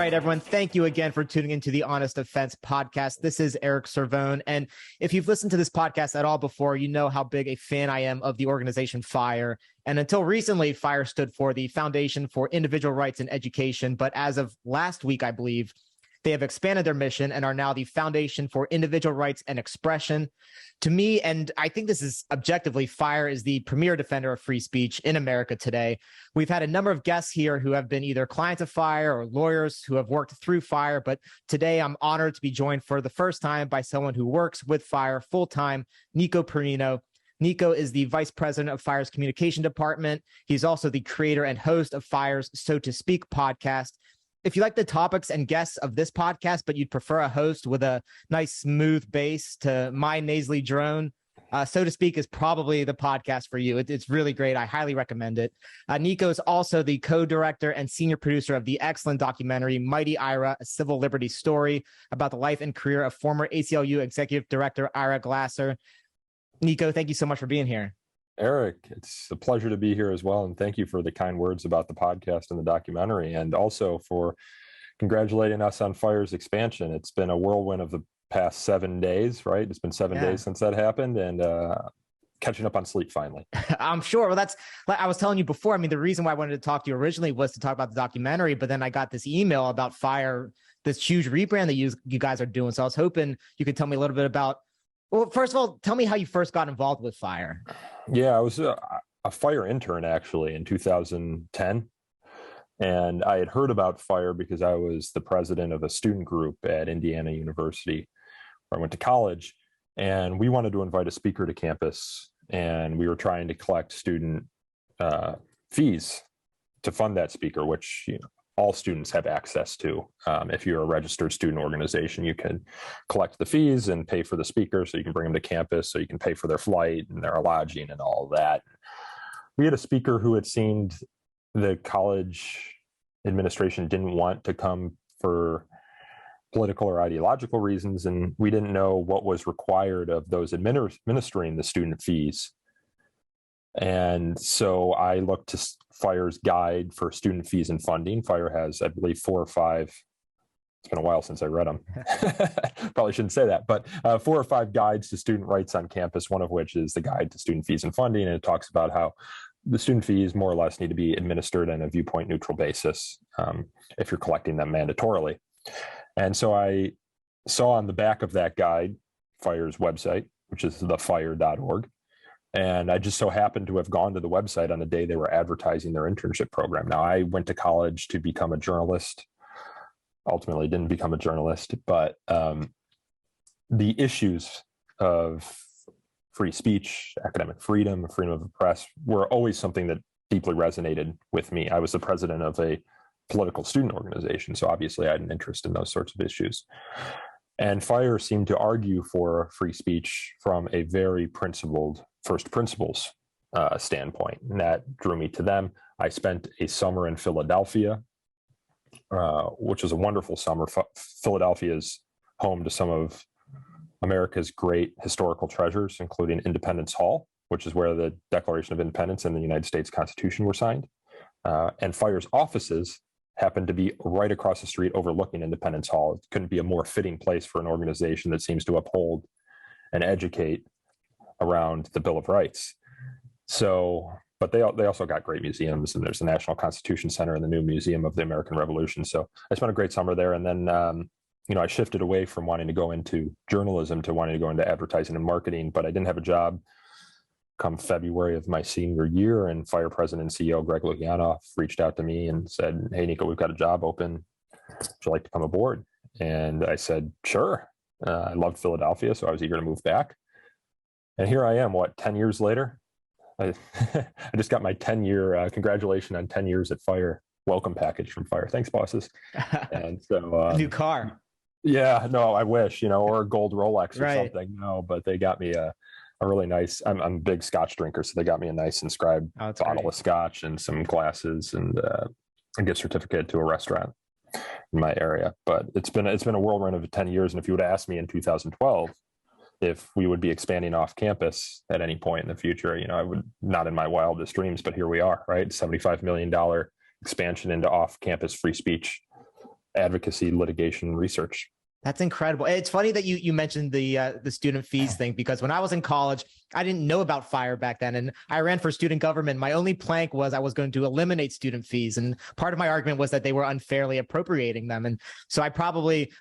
right, everyone. Thank you again for tuning into the Honest Offense podcast. This is Eric Cervone. And if you've listened to this podcast at all before, you know how big a fan I am of the organization FIRE. And until recently, FIRE stood for the Foundation for Individual Rights in Education. But as of last week, I believe, they have expanded their mission and are now the Foundation for Individual Rights and Expression. To me, and I think this is objectively, FIRE is the premier defender of free speech in America today. We've had a number of guests here who have been either clients of FIRE or lawyers who have worked through FIRE, but today I'm honored to be joined for the first time by someone who works with FIRE full-time, Nico Perrino. Nico is the vice president of FIRE's communication department. He's also the creator and host of FIRE's So to Speak podcast. If you like the topics and guests of this podcast, but you'd prefer a host with a nice smooth bass to my nasally drone, So to Speak is probably the podcast for you. It's really great. I highly recommend it. Nico is also the co-director and senior producer of the excellent documentary Mighty Ira, a Civil Liberties Story, about the life and career of former ACLU executive director Ira Glasser. Nico, thank you so much for being here. Eric, it's a pleasure to be here as well. And thank you for the kind words about the podcast and the documentary, and also for congratulating us on FIRE's expansion. It's been a whirlwind of the past 7 days, right? It's been 7 days since that happened, and catching up on sleep finally. I'm sure. Well, that's, I was telling you before, I mean, the reason why I wanted to talk to you originally was to talk about the documentary, but then I got this email about FIRE, this huge rebrand that you guys are doing. So I was hoping you could tell me a little bit about, well, first of all, tell me how you first got involved with FIRE. Yeah, I was a FIRE intern actually in 2010. And I had heard about FIRE because I was the president of a student group at Indiana University, where I went to college. And we wanted to invite a speaker to campus. And we were trying to collect student fees to fund that speaker, which all students have access to. If you're a registered student organization, you can collect the fees and pay for the speaker so you can bring them to campus, so you can pay for their flight and their lodging and all of that. We had a speaker who it seemed the college administration didn't want to come for political or ideological reasons, and we didn't know what was required of those administering the student fees. And so I looked to FIRE's guide for student fees and funding. FIRE has, I believe, 4 or 5. It's been a while since I read them. Probably shouldn't say that, but 4 or 5 guides to student rights on campus, one of which is the guide to student fees and funding. And it talks about how the student fees more or less need to be administered on a viewpoint neutral basis if you're collecting them mandatorily. And so I saw on the back of that guide, FIRE's website, which is thefire.org. And I just so happened to have gone to the website on the day they were advertising their internship program. Now, I went to college to become a journalist. Ultimately, didn't become a journalist, but the issues of free speech, academic freedom, freedom of the press were always something that deeply resonated with me. I was the president of a political student organization, so obviously I had an interest in those sorts of issues. And FIRE seemed to argue for free speech from a very principled first principles standpoint, and that drew me to them. I spent a summer in Philadelphia, which was a wonderful summer. Philadelphia is home to some of America's great historical treasures, including Independence Hall, which is where the Declaration of Independence and the United States Constitution were signed. And FIRE's offices happened to be right across the street overlooking Independence Hall. It couldn't be a more fitting place for an organization that seems to uphold and educate around the Bill of Rights. So, but they also got great museums, and there's the National Constitution Center and the new Museum of the American Revolution. So I spent a great summer there. And then, I shifted away from wanting to go into journalism to wanting to go into advertising and marketing, but I didn't have a job come February of my senior year, and FIRE President and CEO Greg Lukianoff reached out to me and said, "Hey, Nico, we've got a job open. Would you like to come aboard?" And I said, "Sure." I loved Philadelphia, so I was eager to move back. And here I am, 10 years later? I just got my 10-year, congratulations on 10 years at FIRE welcome package from FIRE. Thanks, bosses. And so a new car. Yeah, no, I wish, or a gold Rolex or something. No, but they got me a really nice, I'm a big Scotch drinker, so they got me a nice inscribed bottle of Scotch and some glasses and a gift certificate to a restaurant in my area. But it's been a whirlwind of 10 years. And if you would have asked me in 2012 if we would be expanding off campus at any point in the future, I would, not in my wildest dreams, but here we are, right? $75 million expansion into off-campus free speech advocacy, litigation, research. That's incredible. It's funny that you mentioned the student fees thing, because when I was in college, I didn't know about FIRE back then, and I ran for student government. My only plank was I was going to eliminate student fees, and part of my argument was that they were unfairly appropriating them. And so I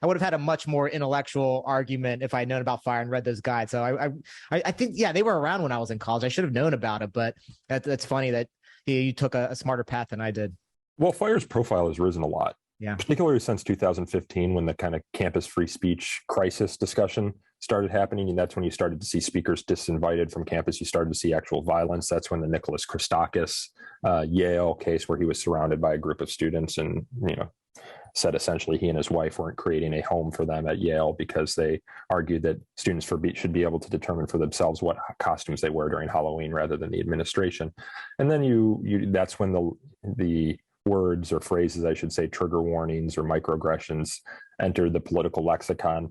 would have had a much more intellectual argument if I had known about FIRE and read those guides. So I think, yeah, they were around when I was in college. I should have known about it, but that's funny that you took a smarter path than I did. Well, FIRE's profile has risen a lot. Yeah. Particularly since 2015, when the kind of campus free speech crisis discussion started happening. And that's when you started to see speakers disinvited from campus. You started to see actual violence. That's when the Nicholas Christakis Yale case, where he was surrounded by a group of students and, said essentially he and his wife weren't creating a home for them at Yale because they argued that students should be able to determine for themselves what costumes they wear during Halloween rather than the administration. And then that's when the words or phrases, I should say, trigger warnings or microaggressions entered the political lexicon.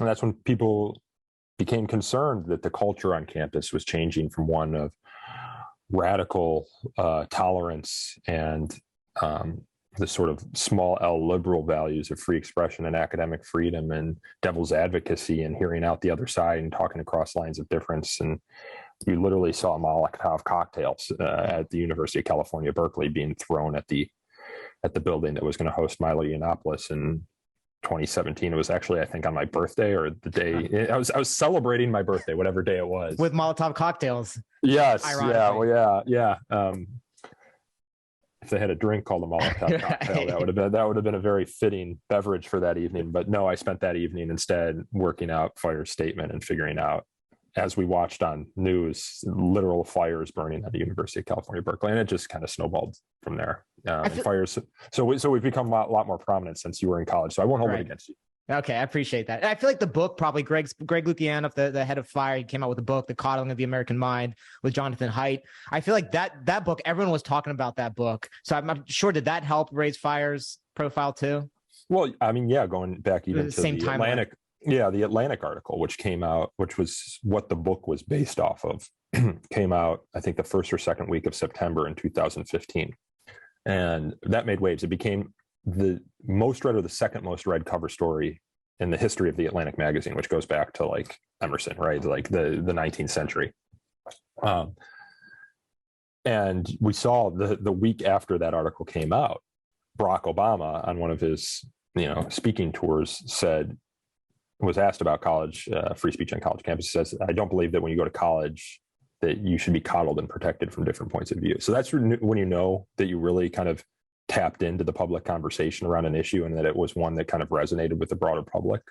And that's when people became concerned that the culture on campus was changing from one of radical tolerance and the sort of small L liberal values of free expression and academic freedom and devil's advocacy and hearing out the other side and talking across lines of difference. And you literally saw Molotov cocktails at the University of California, Berkeley, being thrown at the building that was going to host Milo Yiannopoulos in 2017. It was actually, I think, on my birthday or the day I was celebrating my birthday, whatever day it was, with Molotov cocktails. Yes, yeah, well, yeah. If they had a drink called a Molotov cocktail, that would have been a very fitting beverage for that evening. But no, I spent that evening instead working out FIRE's statement and figuring out, as we watched on news, literal fires burning at the University of California, Berkeley, and it just kind of snowballed from there. Fires. So we've become a lot more prominent since you were in college. So I won't hold it against you. Okay, I appreciate that. And I feel like the book, probably Greg Lukianoff, the head of FIRE, he came out with a book, The Coddling of the American Mind, with Jonathan Haidt. I feel like that book, everyone was talking about that book. So I'm sure, did that help raise FIRE's profile too? Well, I mean, yeah, going back even to the Atlantic. Yeah, the Atlantic article, which came out, which was what the book was based off of, came out, I think, the first or second week of September in 2015. And that made waves. It became the most read or the second most read cover story in the history of the Atlantic magazine, which goes back to like Emerson, right? Like the 19th century. And we saw the week after that article came out, Barack Obama on one of his, speaking tours was asked about college, free speech on college campuses. Says, I don't believe that when you go to college that you should be coddled and protected from different points of view. So that's when you know that you really kind of tapped into the public conversation around an issue and that it was one that kind of resonated with the broader public,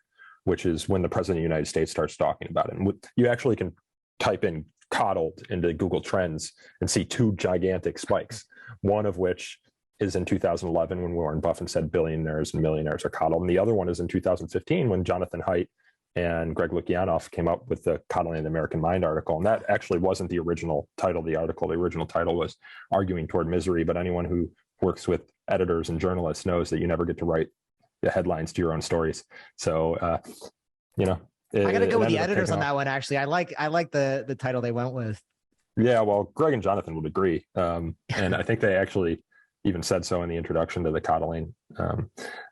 which is when the president of the United States starts talking about it. And you actually can type in coddled into Google Trends and see two gigantic spikes, one of which is in 2011 when Warren Buffett said billionaires and millionaires are coddled. And the other one is in 2015 when Jonathan Haidt and Greg Lukianoff came up with the Coddling of the American Mind article. And that actually wasn't the original title of the article. The original title was Arguing Toward Misery, but anyone who works with editors and journalists knows that you never get to write the headlines to your own stories. So, I got to go with the editors on that one. Actually, I like the title they went with. Yeah, well, Greg and Jonathan would agree. And I think they actually even said so in the introduction to the Coddling,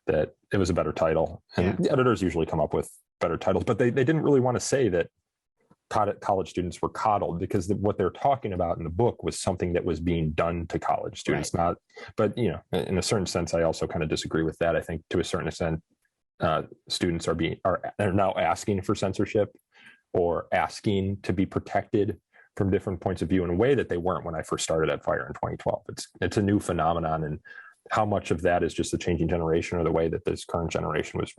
that it was a better title. And the editors usually come up with better titles, but they didn't really want to say that college students were coddled, because what they're talking about in the book was something that was being done to college students, right. But in a certain sense, I also kind of disagree with that. I think to a certain extent, students are now asking for censorship or asking to be protected from different points of view in a way that they weren't when I first started at FIRE in 2012. It's a new phenomenon, and how much of that is just the changing generation or the way that this current generation was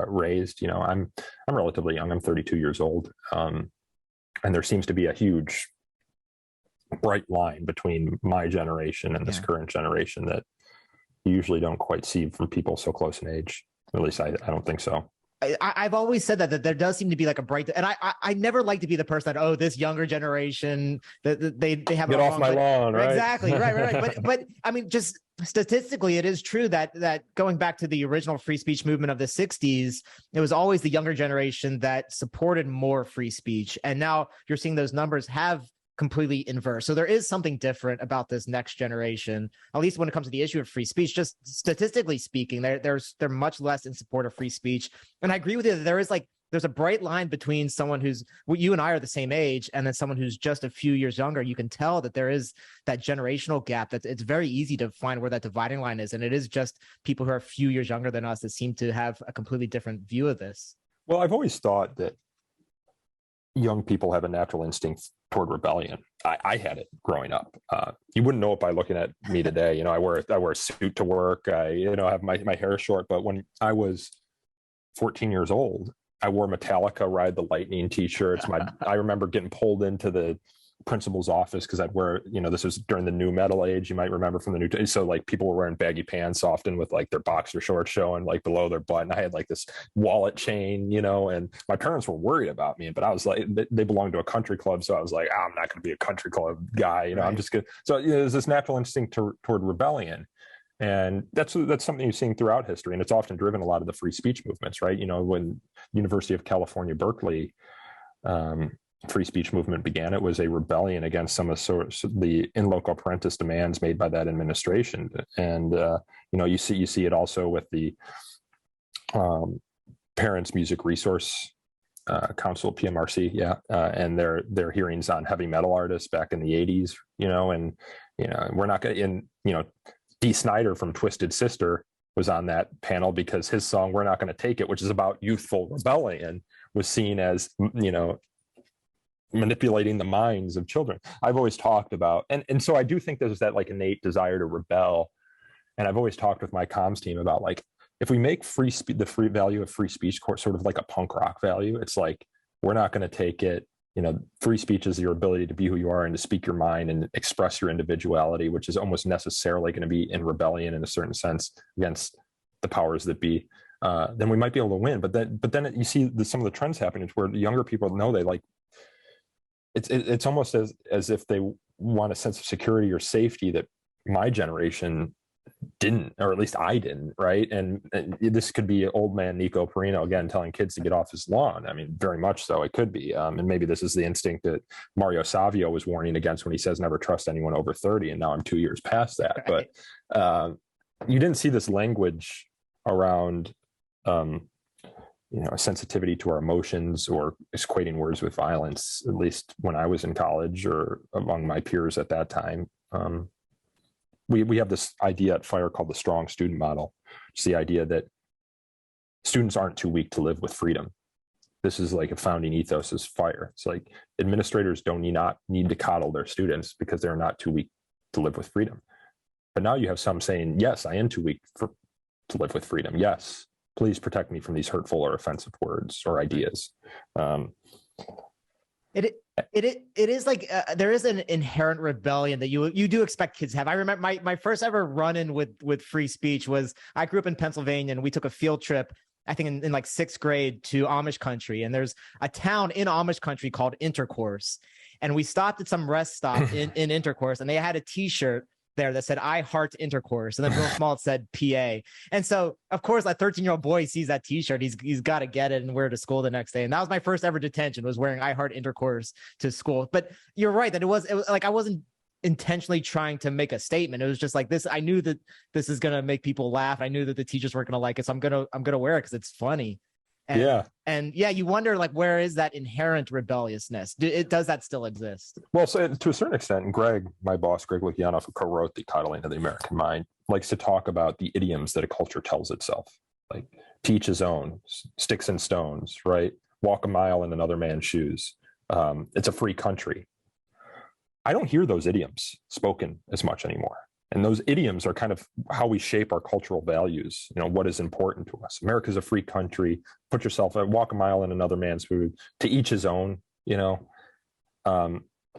raised. I'm relatively young. I'm 32 years old. And there seems to be a huge bright line between my generation and this current generation that you usually don't quite see from people so close in age. At least I don't think so. I've always said that there does seem to be like a bright, and I never like to be the person that, this younger generation, that they have get off my lawn, right? Exactly, right. But I mean, just statistically, it is true that going back to the original free speech movement of the 60s, it was always the younger generation that supported more free speech, and now you're seeing those numbers have completely inverse. So there is something different about this next generation, at least when it comes to the issue of free speech. Just statistically speaking, they're much less in support of free speech. And I agree with you that there's a bright line between someone who's, well, you and I are the same age, and then someone who's just a few years younger. You can tell that there is that generational gap. That it's very easy to find where that dividing line is. And it is just people who are a few years younger than us that seem to have a completely different view of this. Well, I've always thought that young people have a natural instinct toward rebellion. I had it growing up. You wouldn't know it by looking at me today. I wear a suit to work. I have my hair short. But when I was 14 years old, I wore Metallica Ride the Lightning t-shirts. I remember getting pulled into the principal's office because I'd wear, this was during the new metal age, you might remember from the new, so like people were wearing baggy pants often with like their boxer shorts showing like below their butt. And I had like this wallet chain, and my parents were worried about me, but I was like, they belonged to a country club. So I was like, I'm not going to be a country club guy, right. I'm just good. So there's this natural instinct toward rebellion. And that's something you're seeing throughout history. And it's often driven a lot of the free speech movements, right? When University of California, Berkeley, free speech movement began, it was a rebellion against some of the in loco parentis demands made by that administration. And, you see it also with the Parents Music Resource Council, PMRC, and their hearings on heavy metal artists back in the 80s, we're not going to, Dee Snider from Twisted Sister was on that panel because his song "We're Not Going to Take It," which is about youthful rebellion, was seen as manipulating the minds of children. I've always talked about, and so I do think there's that like innate desire to rebel, and I've always talked with my comms team about like if we make the free value of free speech sort of like a punk rock value, it's like we're not going to take it. Free speech is your ability to be who you are and to speak your mind and express your individuality, which is almost necessarily going to be in rebellion in a certain sense against the powers that be. Then we might be able to win. But then you see some of the trends happening where the younger people know they like. It's almost as if they want a sense of security or safety that my generation didn't, or at least I didn't, right? And this could be old man Nico Perrino again telling kids to get off his lawn. I mean, very much so. It could be, and maybe this is the instinct that Mario Savio was warning against when he says never trust anyone over 30. And now I'm 2 years past that. Right. But you didn't see this language around, a sensitivity to our emotions or equating words with violence. At least when I was in college or among my peers at that time. We have this idea at FIRE called the strong student model. It's the idea that students aren't too weak to live with freedom. This is like a founding ethos of FIRE. It's like administrators don't need to coddle their students because they're not too weak to live with freedom. But now you have some saying, yes, I am too weak to live with freedom. Yes, please protect me from these hurtful or offensive words or ideas. It is like there is an inherent rebellion that you do expect kids to have. I remember my first ever run-in with free speech was I grew up in Pennsylvania and we took a field trip, I think in like sixth grade, to Amish country. And there's a town in Amish country called Intercourse. And we stopped at some rest stop in Intercourse, and they had a T-shirt there that said "I heart intercourse," and then real small it said PA. And so of course that 13-year-old boy sees that T-shirt, he's got to get it and wear it to school the next day. And that was my first ever detention, was wearing "I heart intercourse" to school. But you're right that it was like I wasn't intentionally trying to make a statement. It was just like this. I knew that this is gonna make people laugh. I knew that the teachers weren't gonna like it, so I'm gonna wear it because it's funny. And you wonder, like, where is that inherent rebelliousness? Does that still exist? Well, so to a certain extent, Greg, my boss, Greg Lukianoff, who co-wrote The Coddling of the American Mind, likes to talk about the idioms that a culture tells itself, like to each his own, sticks and stones, right? Walk a mile in another man's shoes. It's a free country. I don't hear those idioms spoken as much anymore. And those idioms are kind of how we shape our cultural values. What is important to us. America's a free country. Walk a mile in another man's food. To each his own,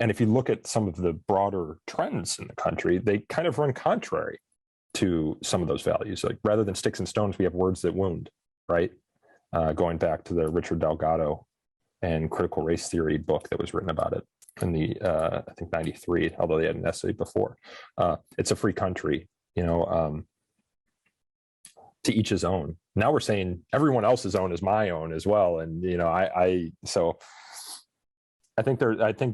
And if you look at some of the broader trends in the country, they kind of run contrary to some of those values. Like rather than sticks and stones, we have words that wound, right? Going back to the Richard Delgado and critical race theory book that was written about it in the I think 93, although they had an essay before. It's a free country, to each his own. Now we're saying everyone else's own is my own as well. And, so I think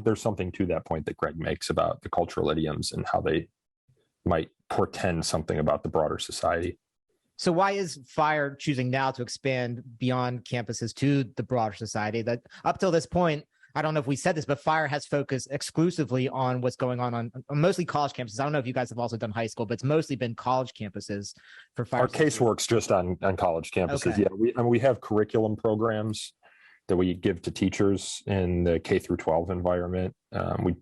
there's something to that point that Greg makes about the cultural idioms and how they might portend something about the broader society. So why is FIRE choosing now to expand beyond campuses to the broader society? That up till this point, I don't know if we said this, but FIRE has focused exclusively on what's going on mostly college campuses. I don't know if you guys have also done high school, but it's mostly been college campuses for FIRE. Our casework's just on college campuses. Okay. Yeah, we have curriculum programs that we give to teachers in the K through 12 environment. We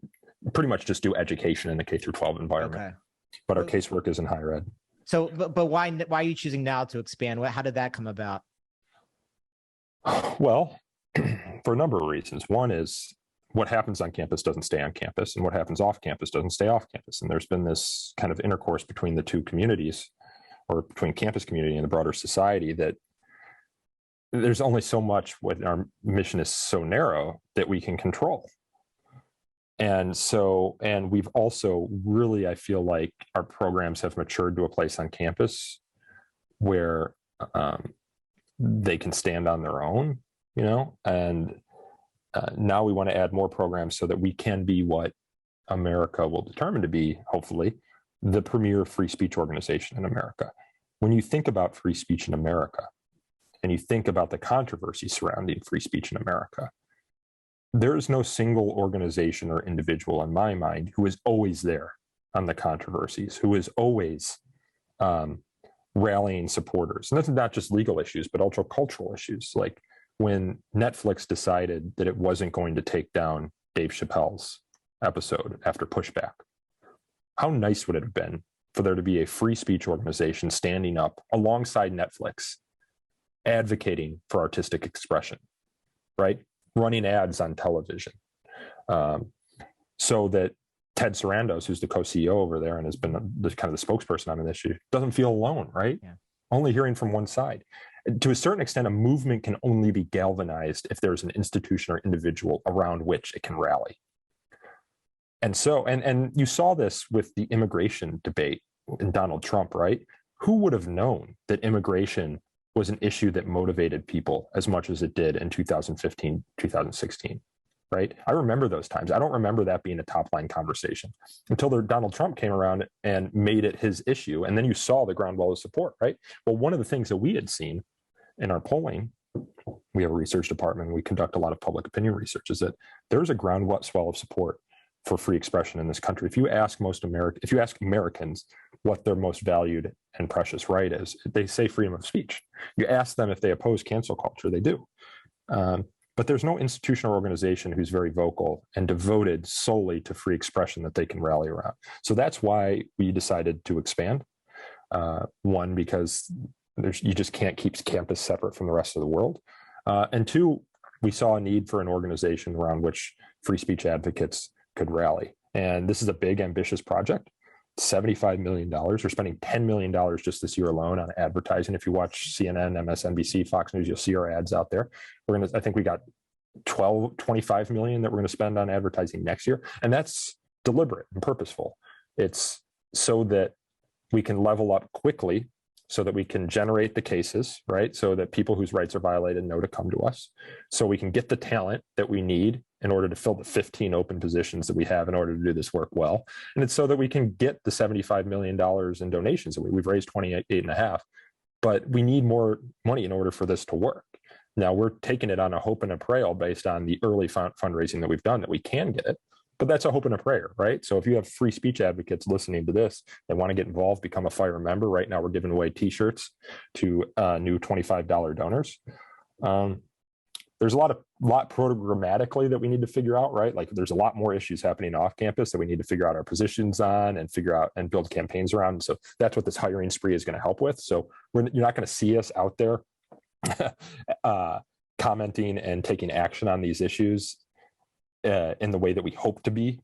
pretty much just do education in the K through 12 environment. Okay. But our casework is in higher ed. So, but why are you choosing now to expand? How did that come about? Well, for a number of reasons. One is what happens on campus doesn't stay on campus, and what happens off campus doesn't stay off campus. And there's been this kind of intercourse between the two communities, or between campus community and the broader society, that there's only so much when our mission is so narrow that we can control. And we've also really, I feel like our programs have matured to a place on campus where they can stand on their own, and now we want to add more programs so that we can be what America will determine to be, hopefully, the premier free speech organization in America. When you think about free speech in America, and you think about the controversy surrounding free speech in America, there is no single organization or individual in my mind who is always there on the controversies, who is always rallying supporters. And that's not just legal issues, but also cultural issues. Like when Netflix decided that it wasn't going to take down Dave Chappelle's episode after pushback, how nice would it have been for there to be a free speech organization standing up alongside Netflix, advocating for artistic expression, right? Running ads on television, so that Ted Sarandos, who's the co-CEO over there and has been the kind of the spokesperson on this issue, doesn't feel alone, right? Yeah. Only hearing from one side. To a certain extent, a movement can only be galvanized if there's an institution or individual around which it can rally. And so, and you saw this with the immigration debate in Donald Trump, right? Who would have known that immigration was an issue that motivated people as much as it did in 2015, 2016, right? I remember those times. I don't remember that being a top line conversation until Donald Trump came around and made it his issue. And then you saw the groundswell of support, right? Well, one of the things that we had seen in our polling, we have a research department, we conduct a lot of public opinion research, is that there's a groundswell of support for free expression in this country. If you ask Americans what their most valued and precious right is, they say freedom of speech. You ask them if they oppose cancel culture, they do. But there's no institution or organization who's very vocal and devoted solely to free expression that they can rally around. So that's why we decided to expand. One, because you just can't keep campus separate from the rest of the world. And two, we saw a need for an organization around which free speech advocates could rally. And this is a big, ambitious project. $75 million. We're spending $10 million just this year alone on advertising. If you watch CNN, MSNBC, Fox News, you'll see our ads out there. I think we got 25 million that we're going to spend on advertising next year. And that's deliberate and purposeful. It's so that we can level up quickly, so that we can generate the cases, right? So that people whose rights are violated know to come to us. So we can get the talent that we need in order to fill the 15 open positions that we have in order to do this work well. And it's so that we can get the $75 million in donations. We've raised 28.5, but we need more money in order for this to work. Now we're taking it on a hope and a prayer based on the early fundraising that we've done that we can get it. But that's a hope and a prayer, right? So if you have free speech advocates listening to this that want to get involved, become a FIRE member. Right now, we're giving away T-shirts to new $25 donors. There's a lot programmatically that we need to figure out, right? Like there's a lot more issues happening off campus that we need to figure out our positions on and figure out and build campaigns around. So that's what this hiring spree is going to help with. So you're not going to see us out there commenting and taking action on these issues in the way that we hope to be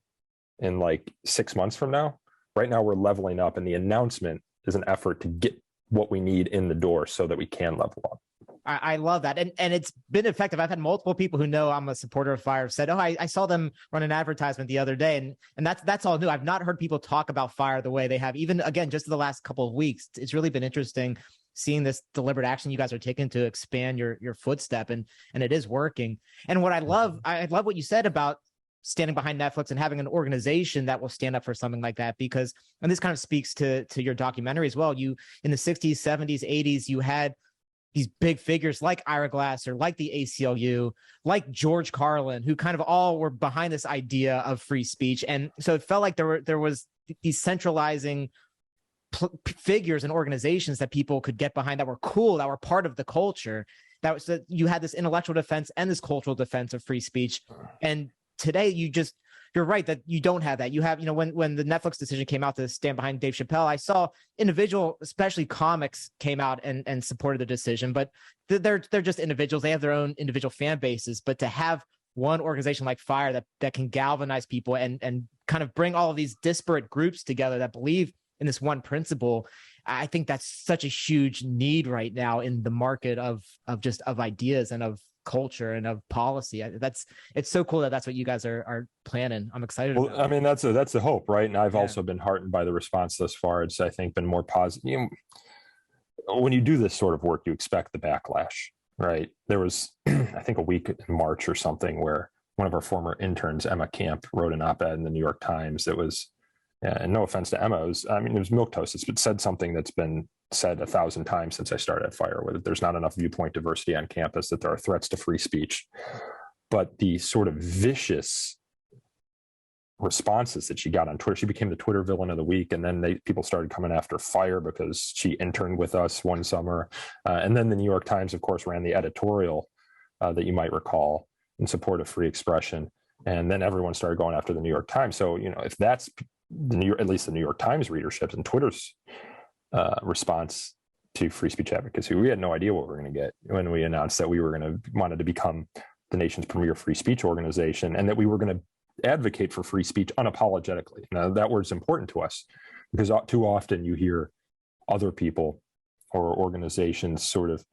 in like 6 months from now. Right now, we're leveling up, and the announcement is an effort to get what we need in the door so that we can level up. I love that. And it's been effective. I've had multiple people who know I'm a supporter of FIRE said, oh, I saw them run an advertisement the other day. And that's all new. I've not heard people talk about FIRE the way they have, even again, just in the last couple of weeks. It's really been interesting. seeing this deliberate action you guys are taking to expand your footstep, and it is working. And what I love what you said about standing behind Netflix and having an organization that will stand up for something like that, because, and this kind of speaks to your documentary as well. You, in the 60s, 70s, 80s, you had these big figures like Ira Glasser, like the ACLU, like George Carlin, who kind of all were behind this idea of free speech. And so it felt like there was these centralizing figures and organizations that people could get behind, that were cool, that were part of the culture. That was that you had this intellectual defense and this cultural defense of free speech. And today, you're right that you don't have that. You have, when the Netflix decision came out to stand behind Dave Chappelle, I saw individual, especially comics, came out and supported the decision, but they're just individuals. They have their own individual fan bases. But to have one organization like FIRE that can galvanize people and kind of bring all of these disparate groups together that believe in this one principle, I think that's such a huge need right now in the market of ideas and of culture and of policy. It's so cool that's what you guys are planning. I'm excited. Well, I mean, that's the hope, right? And I've also been heartened by the response thus far. It's, I think, been more positive. When you do this sort of work, you expect the backlash, right? There was, I think, a week in March or something where one of our former interns, Emma Camp, wrote an op-ed in the New York Times that was, and no offense to Emma, it was milquetoast, but said something that's been said 1,000 times since I started at FIRE, where there's not enough viewpoint diversity on campus, that there are threats to free speech. But the sort of vicious responses that she got on Twitter, she became the Twitter villain of the week. And then people started coming after FIRE because she interned with us one summer. And then the New York Times, of course, ran the editorial that you might recall in support of free expression. And then everyone started going after the New York Times. So, if that's at least the New York Times readership and Twitter's response to free speech advocacy, we had no idea what we were going to get when we announced that we wanted to become the nation's premier free speech organization, and that we were going to advocate for free speech unapologetically. Now, that word's important to us because too often you hear other people or organizations sort of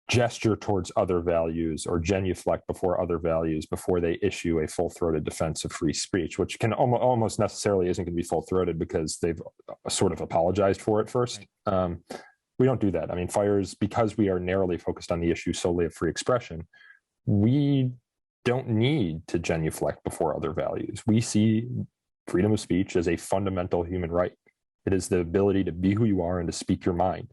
gesture towards other values or genuflect before other values before they issue a full-throated defense of free speech, which can almost necessarily isn't going to be full-throated because they've sort of apologized for it first. We don't do that. I mean, FIRE's, because we are narrowly focused on the issue solely of free expression, we don't need to genuflect before other values. We see freedom of speech as a fundamental human right. It is the ability to be who you are and to speak your mind.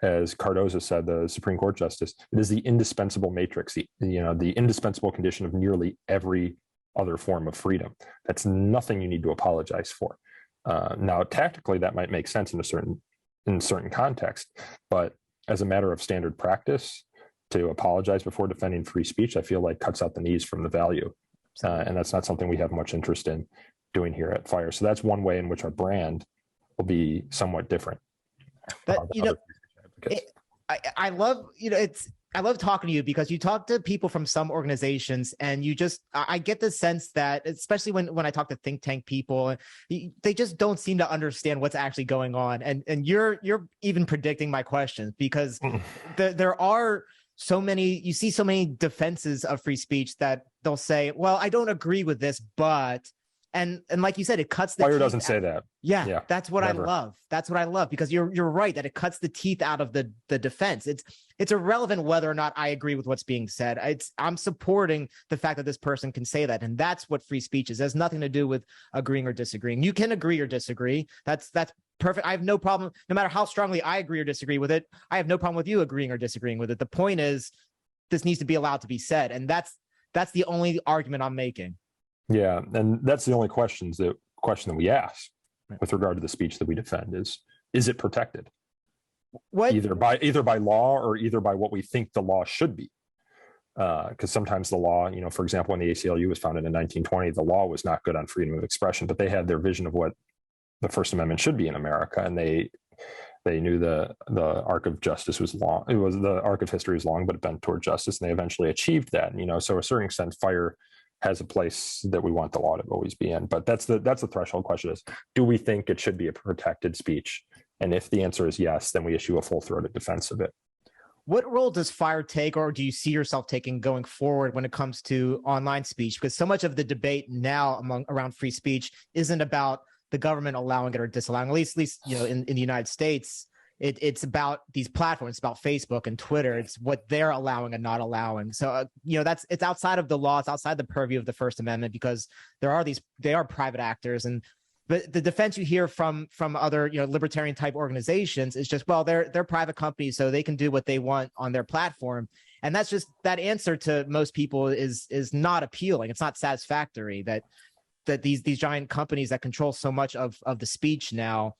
As Cardozo said, the Supreme Court justice, it is the indispensable matrix, the indispensable condition of nearly every other form of freedom. That's nothing you need to apologize for. Now, tactically, that might make sense in certain context, but as a matter of standard practice, to apologize before defending free speech, I feel like cuts out the knees from the value, and that's not something we have much interest in doing here at FIRE. So that's one way in which our brand will be somewhat different. But I love, I love talking to you because you talk to people from some organizations and I get the sense that, especially when I talk to think tank people, they just don't seem to understand what's actually going on. And you're even predicting my questions because there are you see so many defenses of free speech that they'll say, well, I don't agree with this, but, and like you said, it cuts the FIRE teeth doesn't out. say that. Yeah, that's what never. I love. That's what I love because you're right that it cuts the teeth out of the defense. It's irrelevant whether or not I agree with what's being said. I'm supporting the fact that this person can say that, and that's what free speech is. It has nothing to do with agreeing or disagreeing. You can agree or disagree. That's perfect. I have no problem. No matter how strongly I agree or disagree with it, I have no problem with you agreeing or disagreeing with it. The point is, this needs to be allowed to be said, and that's the only argument I'm making. Yeah, and that's the only question that we ask with regard to the speech that we defend is it protected? What? Either by law or either by what we think the law should be. Because sometimes the law, for example, when the ACLU was founded in 1920, the law was not good on freedom of expression, but they had their vision of what the First Amendment should be in America, and they knew the arc of justice was long. It was the arc of history was long, but it bent toward justice, and they eventually achieved that. So a certain extent, FIRE has a place that we want the law to always be in. But that's the threshold question is, do we think it should be a protected speech? And if the answer is yes, then we issue a full-throated defense of it. What role does FIRE take, or do you see yourself taking going forward when it comes to online speech? Because so much of the debate now around free speech isn't about the government allowing it or disallowing, at least in the United States. It's about these platforms. It's about Facebook and Twitter. It's what they're allowing and not allowing. So, it's outside of the law. It's outside the purview of the First Amendment, because they are private actors. But the defense you hear from other, libertarian type organizations is just, well, they're private companies, so they can do what they want on their platform. And that's just, that answer to most people is not appealing. It's not satisfactory that these giant companies that control so much of the speech now,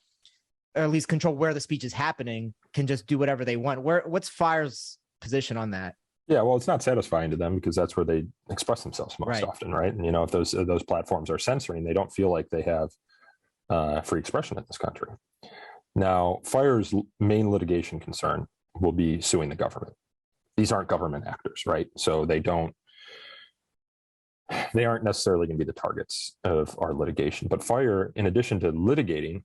or at least control where the speech is happening, can just do whatever they want. What's FIRE's position on that? Yeah, well, it's not satisfying to them because that's where they express themselves most often, right? And if those platforms are censoring, they don't feel like they have free expression in this country. Now, FIRE's main litigation concern will be suing the government. These aren't government actors, right? So they aren't necessarily going to be the targets of our litigation. But FIRE, in addition to litigating,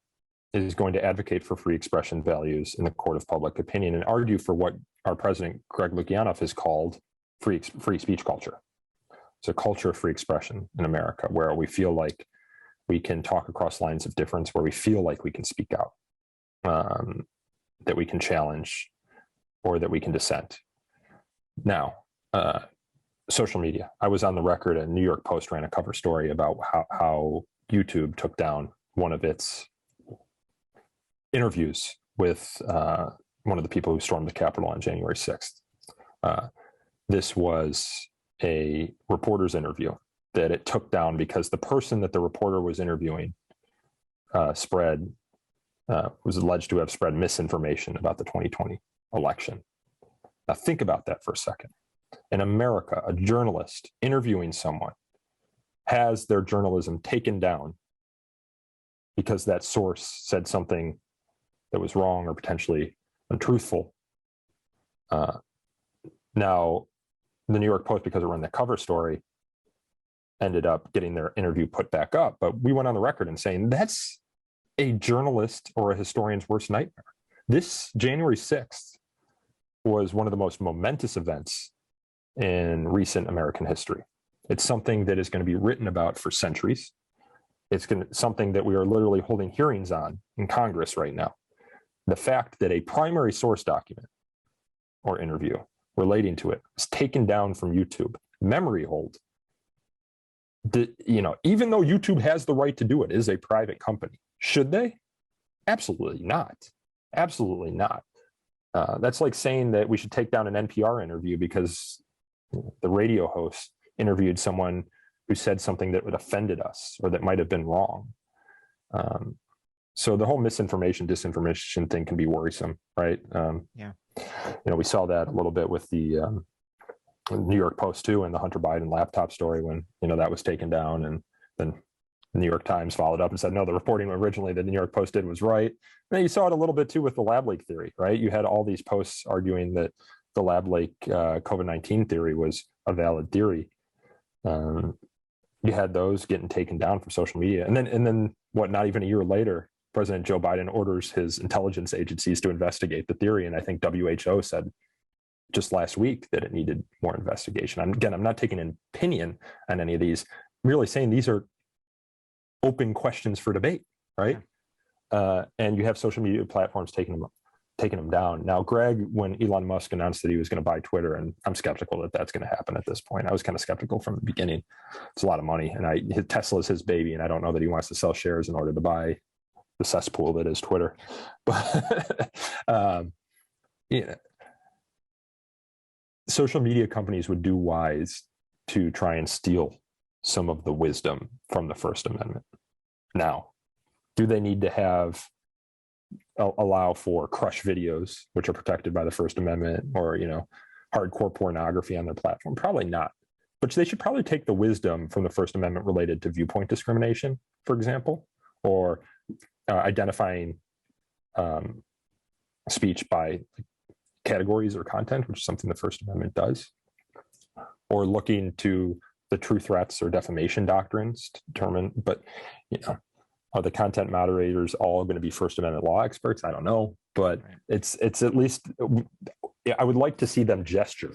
is going to advocate for free expression values in the court of public opinion and argue for what our president, Greg Lukianoff, has called free speech culture. It's a culture of free expression in America where we feel like we can talk across lines of difference, where we feel like we can speak out, that we can challenge, or that we can dissent. Now, social media. I was on the record, and New York Post ran a cover story about how YouTube took down one of its interviews with one of the people who stormed the Capitol on January 6th. This was a reporter's interview that it took down because the person that the reporter was interviewing was alleged to have spread misinformation about the 2020 election. Now think about that for a second. In America, a journalist interviewing someone has their journalism taken down because that source said something that was wrong or potentially untruthful. Now, the New York Post, because it ran the cover story, ended up getting their interview put back up. But we went on the record and saying that's a journalist or a historian's worst nightmare. This January 6th was one of the most momentous events in recent American history. It's something that is going to be written about for centuries. It's something that we are literally holding hearings on in Congress right now. The fact that a primary source document or interview relating to it was taken down from YouTube, memory hold. Even though YouTube has the right to do it, is a private company. Should they? Absolutely not. Absolutely not. That's like saying that we should take down an NPR interview because the radio host interviewed someone who said something that would offended us or that might have been wrong. So the whole misinformation, disinformation thing can be worrisome, right? We saw that a little bit with the New York Post too, and the Hunter Biden laptop story when that was taken down, and then the New York Times followed up and said no, the reporting originally that the New York Post did was right. And then you saw it a little bit too with the lab leak theory, right? You had all these posts arguing that the lab leak COVID-19 theory was a valid theory. You had those getting taken down from social media, and then not even a year later, President Joe Biden orders his intelligence agencies to investigate the theory. And I think WHO said just last week that it needed more investigation. I'm not taking an opinion on any of these. I'm really saying these are open questions for debate, right? And you have social media platforms taking them down. Now, Greg, when Elon Musk announced that he was going to buy Twitter, and I'm skeptical that that's going to happen at this point. I was kind of skeptical from the beginning. It's a lot of money, and Tesla is his baby, and I don't know that he wants to sell shares in order to buy the cesspool that is Twitter. But social media companies would do wise to try and steal some of the wisdom from the First Amendment. Now, do they need to allow for crush videos, which are protected by the First Amendment, or hardcore pornography on their platform? Probably not. But they should probably take the wisdom from the First Amendment related to viewpoint discrimination, for example, or identifying speech by categories or content, which is something the First Amendment does, or looking to the true threats or defamation doctrines to determine. But are the content moderators all going to be First Amendment law experts? I don't know, but it's at least I would like to see them gesture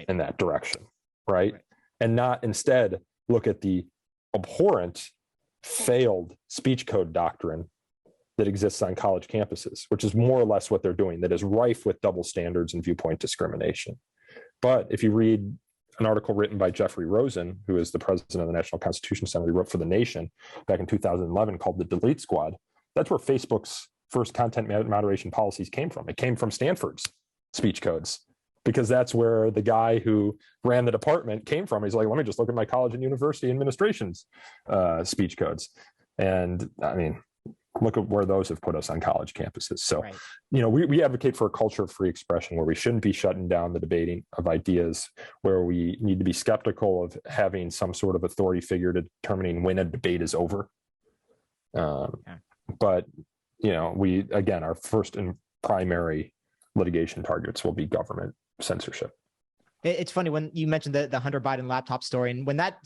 in that direction, right? And not instead look at the abhorrent, failed speech code doctrine that exists on college campuses, which is more or less what they're doing, that is rife with double standards and viewpoint discrimination. But if you read an article written by Jeffrey Rosen, who is the president of the National Constitution Center, he wrote for The Nation back in 2011 called The Delete Squad, that's where Facebook's first content moderation policies came from. It came from Stanford's speech codes, because that's where the guy who ran the department came from. He's like, let me just look at my college and university administration's speech codes. And I mean, look at where those have put us on college campuses. So, right. We advocate for a culture of free expression where we shouldn't be shutting down the debating of ideas, where we need to be skeptical of having some sort of authority figure determining when a debate is over. But, our first and primary litigation targets will be government censorship. It's funny when you mentioned the Hunter Biden laptop story, and when that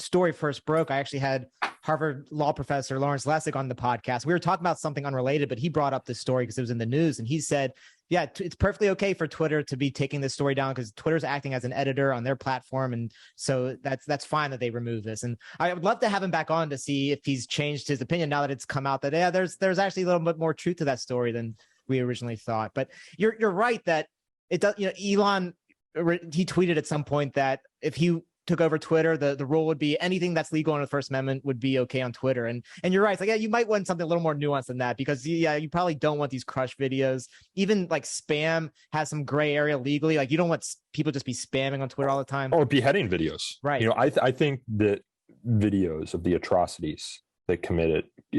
story first broke, I actually had Harvard law professor Lawrence Lessig on the podcast. We were talking about something unrelated, but he brought up this story because it was in the news, and he said, yeah, it's perfectly okay for Twitter to be taking this story down because Twitter's acting as an editor on their platform, and so that's fine that they remove this. And I would love to have him back on to see if he's changed his opinion now that it's come out that there's actually a little bit more truth to that story than we originally thought. But you're right that it does. Elon, he tweeted at some point that if he took over Twitter, the rule would be anything that's legal under the First Amendment would be okay on Twitter. And you're right. It's like, yeah, you might want something a little more nuanced than that, because you probably don't want these crush videos. Even like spam has some gray area legally. Like you don't want people just be spamming on Twitter all the time. Or beheading videos. Right. I think that videos of the atrocities that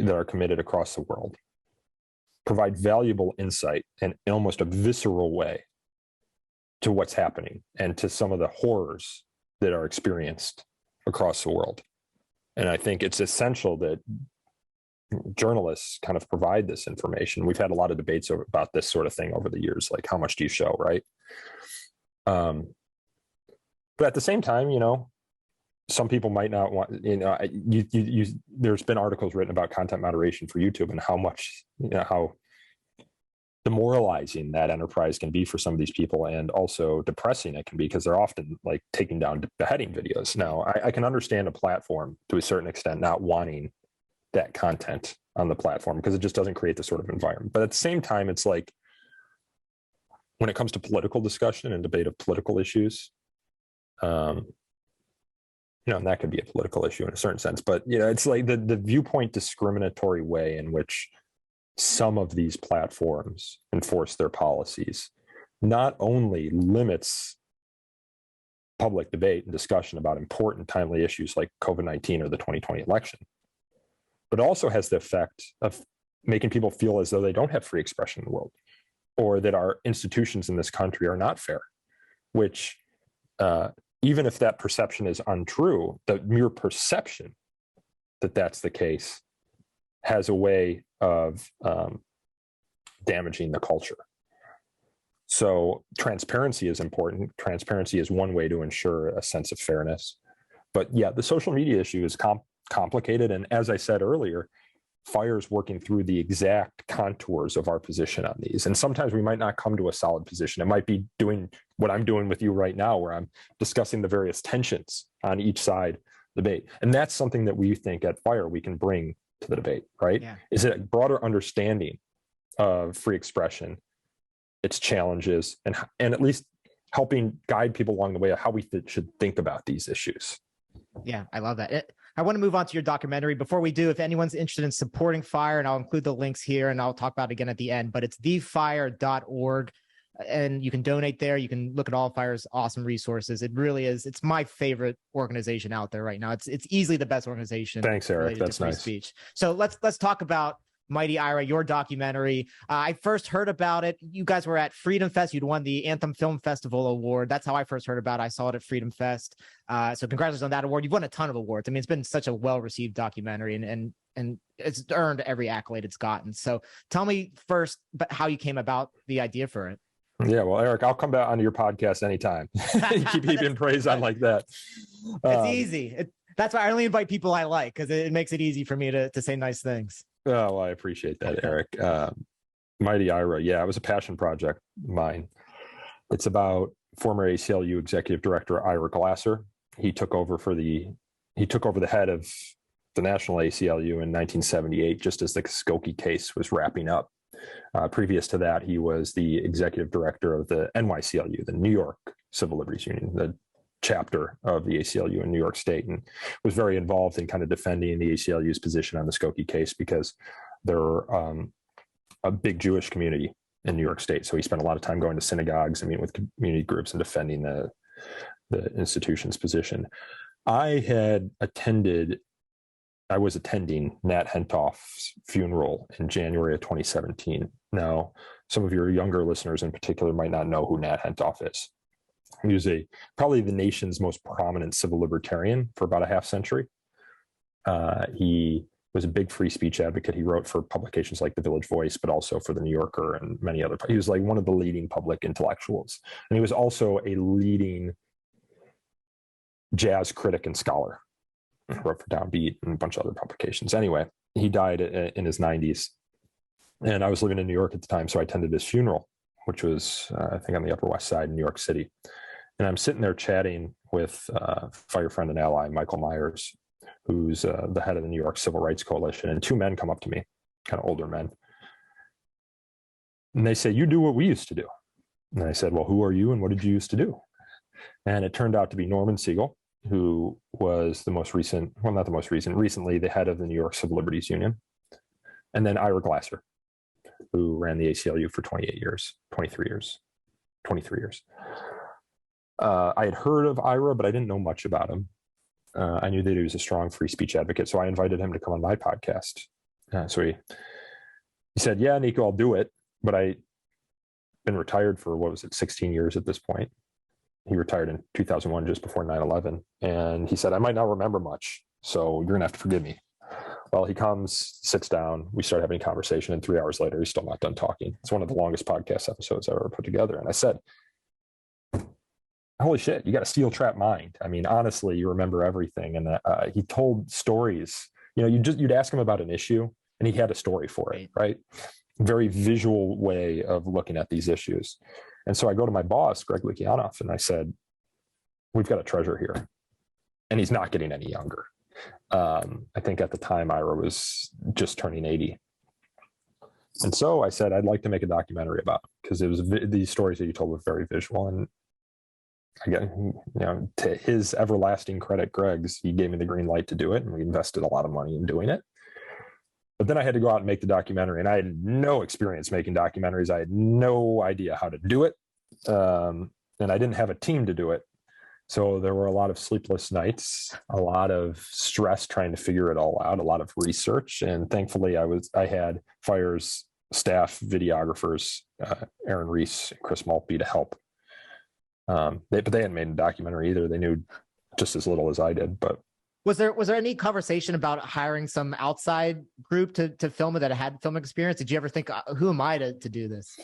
are committed across the world provide valuable insight in almost a visceral way to what's happening and to some of the horrors that are experienced across the world. And I think it's essential that journalists kind of provide this information. We've had a lot of debates about this sort of thing over the years, like how much do you show, right? But at the same time, some people might not want, there's been articles written about content moderation for YouTube and how much, how demoralizing that enterprise can be for some of these people, and also depressing it can be, because they're often like taking down beheading videos. Now, I can understand a platform to a certain extent not wanting that content on the platform because it just doesn't create the sort of environment. But at the same time, it's like when it comes to political discussion and debate of political issues, and that could be a political issue in a certain sense, but it's like the viewpoint discriminatory way in which some of these platforms enforce their policies not only limits public debate and discussion about important, timely issues like COVID-19 or the 2020 election, but also has the effect of making people feel as though they don't have free expression in the world, or that our institutions in this country are not fair, which even if that perception is untrue, the mere perception that that's the case has a way of damaging the culture. So transparency is important. Transparency is one way to ensure a sense of fairness. But yeah, the social media issue is complicated. And as I said earlier, FIRE is working through the exact contours of our position on these. And sometimes we might not come to a solid position. It might be doing what I'm doing with you right now, where I'm discussing the various tensions on each side debate. And that's something that we think at FIRE we can bring to the debate, right? Yeah. Is it a broader understanding of free expression, its challenges, and at least helping guide people along the way of how we should think about these issues. Yeah, I love that. I want to move on to your documentary. Before we do, if anyone's interested in supporting FIRE, and I'll include the links here and I'll talk about it again at the end, but it's thefire.org. And you can donate there. You can look at all FIRE's awesome resources. It really is. It's my favorite organization out there right now. It's easily the best organization. Thanks, Eric. That's nice. Speech. So let's talk about Mighty Ira, your documentary. I first heard about it. You guys were at Freedom Fest. You'd won the Anthem Film Festival award. That's how I first heard about it. I saw it at Freedom Fest. So congratulations on that award. You've won a ton of awards. I mean, it's been such a well-received documentary, and it's earned every accolade it's gotten. So tell me first how you came about the idea for it. Yeah, well, Eric, I'll come back onto your podcast anytime. You keep heaping praise on like that. It's easy. That's why I only invite people I like, because it makes it easy for me to say nice things. Oh, well, I appreciate that, Eric. Mighty Ira, yeah, it was a passion project of mine. It's about former ACLU executive director Ira Glasser. He took over the head of the National ACLU in 1978, just as the Skokie case was wrapping up. Previous to that, he was the executive director of the NYCLU, the New York Civil Liberties Union, the chapter of the ACLU in New York State, and was very involved in kind of defending the ACLU's position on the Skokie case because they're a big Jewish community in New York State. So he spent a lot of time going to synagogues and meeting with community groups and defending the institution's position. I was attending Nat Hentoff's funeral in January of 2017. Now, some of your younger listeners in particular might not know who Nat Hentoff is. He was probably the nation's most prominent civil libertarian for about a half century. He was a big free speech advocate. He wrote for publications like The Village Voice, but also for The New Yorker and many other. He was like one of the leading public intellectuals. And he was also a leading jazz critic and scholar. He wrote for Downbeat and a bunch of other publications. Anyway, he died in his 90s. And I was living in New York at the time, so I attended his funeral, which was, I think, on the Upper West Side in New York City. And I'm sitting there chatting with fire friend and ally, Michael Myers, who's the head of the New York Civil Rights Coalition. And two men come up to me, kind of older men. And they say, "You do what we used to do." And I said, "Well, who are you and what did you used to do?" And it turned out to be Norman Siegel, who was recently the head of the New York Civil Liberties Union. And then Ira Glasser, who ran the ACLU for 23 years. I had heard of Ira, but I didn't know much about him. I knew that he was a strong free speech advocate, so I invited him to come on my podcast. So he said, "Yeah, Nico, I'll do it." But I've been retired for, 16 years at this point. He retired in 2001, just before 9/11. And he said, "I might not remember much, so you're going to have to forgive me." Well, he comes, sits down, we start having a conversation, and 3 hours later, he's still not done talking. It's one of the longest podcast episodes I've ever put together. And I said, "Holy shit, you got a steel trap mind. I mean, honestly, you remember everything." And he told stories. You'd ask him about an issue, and he had a story for it, right? Very visual way of looking at these issues. And so I go to my boss, Greg Lukianoff, and I said, "We've got a treasure here." And he's not getting any younger. I think at the time, Ira was just turning 80. And so I said, "I'd like to make a documentary about him," because it was these stories that you told were very visual. And again, to his everlasting credit, Greg's, he gave me the green light to do it, and we invested a lot of money in doing it. But then I had to go out and make the documentary, and I had no experience making documentaries. I had no idea how to do it, and I didn't have a team to do it. So there were a lot of sleepless nights, a lot of stress trying to figure it all out, a lot of research, and thankfully I had Fire's staff videographers, Aaron Reese and Chris Maltby, to help. But they hadn't made a documentary either. They knew just as little as I did. But was there any conversation about hiring some outside group to film it that had film experience? Did you ever think, who am I to do this?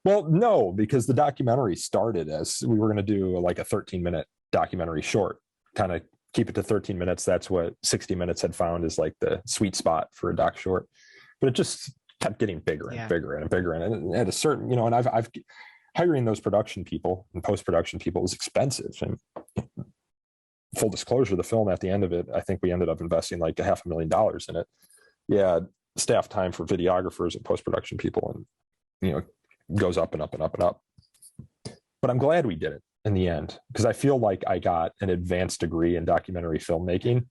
Well, no, because the documentary started as we were going to do like a 13-minute documentary short, kind of keep it to 13 minutes. That's what 60 Minutes had found is like the sweet spot for a doc short. But it just kept getting bigger and bigger and bigger. And at a certain, and I've hiring those production people and post-production people is expensive. And full disclosure, the film at the end of it, I think we ended up investing like $500,000 in it. Yeah, staff time for videographers and post-production people, and goes up and up and up and up. But I'm glad we did it in the end, because I feel like I got an advanced degree in documentary filmmaking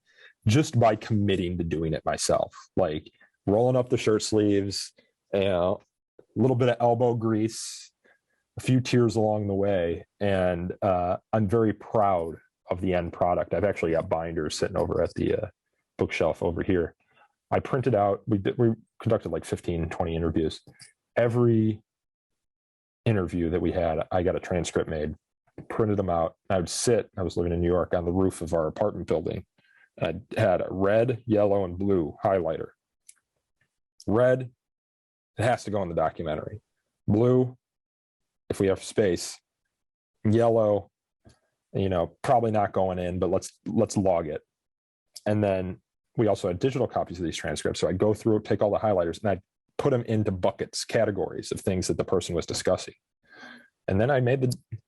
just by committing to doing it myself, like rolling up the shirt sleeves, a little bit of elbow grease, a few tears along the way. And I'm very proud of the end product. I've actually got binders sitting over at the bookshelf over here. I printed out, we conducted like 15, 20 interviews. Every interview that we had, I got a transcript made, printed them out. I was living in New York, on the roof of our apartment building. I had a red, yellow, and blue highlighter. Red, it has to go in the documentary. Blue, if we have space. Yellow, probably not going in, but let's log it. And then we also had digital copies of these transcripts. So I'd go through, take all the highlighters, and I'd put them into buckets, categories of things that the person was discussing. And then I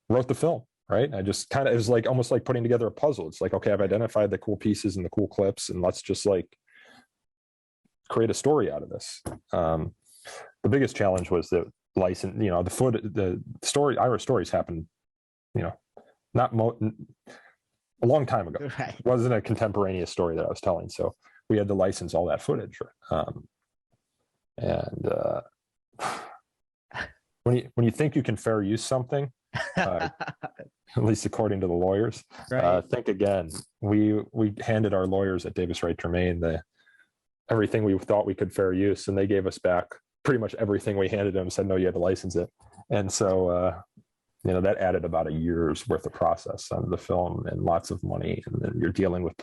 wrote the film, right? I just it was like almost like putting together a puzzle. It's like, okay, I've identified the cool pieces and the cool clips, and let's just like create a story out of this. The biggest challenge was the license, the story, Ira stories happened, not a long time ago. Right. It wasn't a contemporaneous story that I was telling. So we had to license all that footage. When you think you can fair use something, at least according to the lawyers, right. Think again. We handed our lawyers at Davis Wright Tremaine everything we thought we could fair use, and they gave us back pretty much everything we handed them. Said no, you had to license it, and so that added about a year's worth of process on the film and lots of money. And then you're dealing with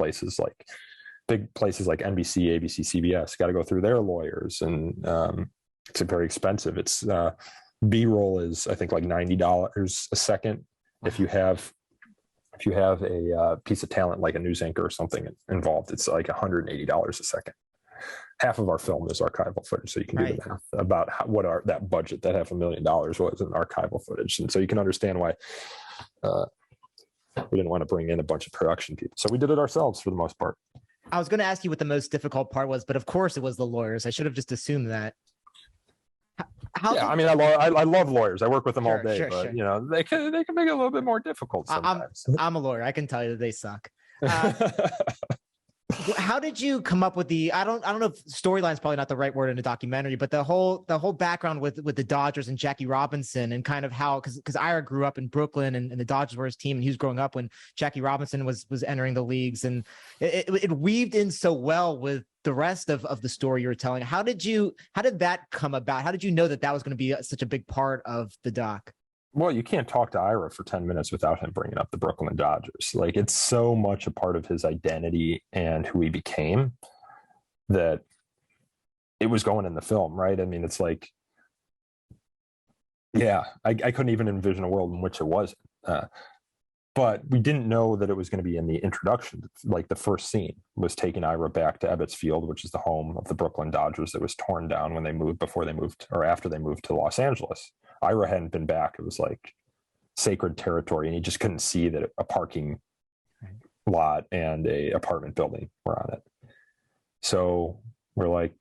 big places like NBC, ABC, CBS. Got to go through their lawyers, and it's very expensive. It's B-roll is I think like $90 a second. If you have a piece of talent like a news anchor or something involved, it's like $180 a second. Half of our film is archival footage, so you can do the math about what that budget, that $500,000 was in archival footage, and so you can understand why we didn't want to bring in a bunch of production people. So we did it ourselves for the most part. I was going to ask you what the most difficult part was, but of course it was the lawyers. I should have just assumed that. I love lawyers. I work with them all day, but sure. They can make it a little bit more difficult sometimes. I'm a lawyer. I can tell you that they suck. How did you come up with I don't know if storyline is probably not the right word in a documentary, but the whole background with the Dodgers and Jackie Robinson, and kind of how, because Ira grew up in Brooklyn and the Dodgers were his team, and he was growing up when Jackie Robinson was entering the leagues, and it weaved in so well with the rest of the story you were telling. How did that come about? How did you know that was going to be such a big part of the doc? Well, you can't talk to Ira for 10 minutes without him bringing up the Brooklyn Dodgers. Like, it's so much a part of his identity and who he became that it was going in the film, right? I mean, it's like, I couldn't even envision a world in which it wasn't. But we didn't know that it was going to be in the introduction. Like, the first scene was taking Ira back to Ebbets Field, which is the home of the Brooklyn Dodgers that was torn down when they moved, after they moved to Los Angeles. Ira hadn't been back. It was like sacred territory, and he just couldn't see that a parking lot and a apartment building were on it. So we're like,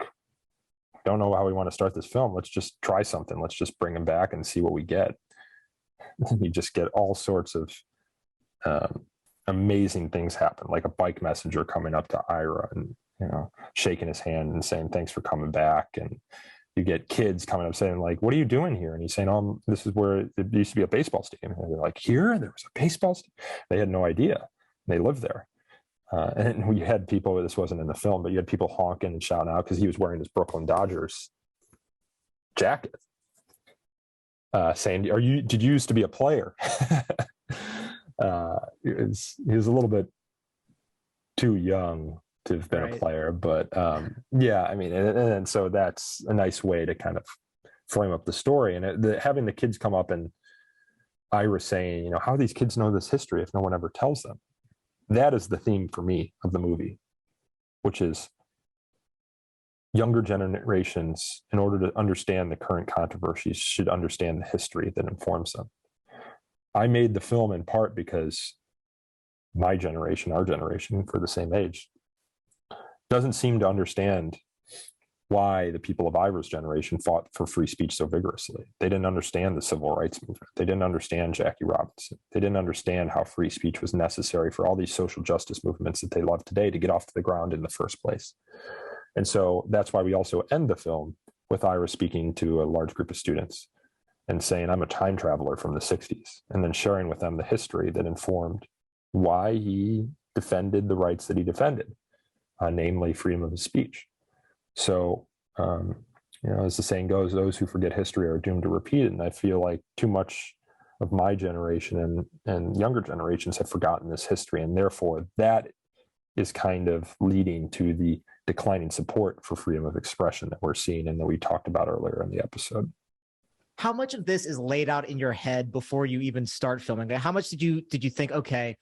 don't know how we want to start this film. Let's just try something. Let's just bring him back and see what we get. You just get all sorts of amazing things happen, like a bike messenger coming up to Ira and shaking his hand and saying thanks for coming back. And you get kids coming up saying, like, what are you doing here? And he's saying, this is where it used to be a baseball stadium. And they're like, here? There was a baseball stadium? They had no idea. They lived there. And we had people, this wasn't in the film, but you had people honking and shouting out because he was wearing his Brooklyn Dodgers jacket, saying, did you used to be a player? He was a little bit too young to have been a player, but I mean, and so that's a nice way to kind of frame up the story. And having the kids come up and Ira saying, how do these kids know this history if no one ever tells them? That is the theme for me of the movie, which is younger generations, in order to understand the current controversies, should understand the history that informs them. I made the film in part because my generation, our generation, for the same age, doesn't seem to understand why the people of Ira's generation fought for free speech so vigorously. They didn't understand the civil rights movement. They didn't understand Jackie Robinson. They didn't understand how free speech was necessary for all these social justice movements that they love today to get off to the ground in the first place. And so that's why we also end the film with Ira speaking to a large group of students and saying, I'm a time traveler from the 60s, and then sharing with them the history that informed why he defended the rights that he defended, namely freedom of speech. So, as the saying goes, those who forget history are doomed to repeat it. And I feel like too much of my generation and younger generations have forgotten this history. And therefore, that is kind of leading to the declining support for freedom of expression that we're seeing and that we talked about earlier in the episode. How much of this is laid out in your head before you even start filming? How much did you think, okay,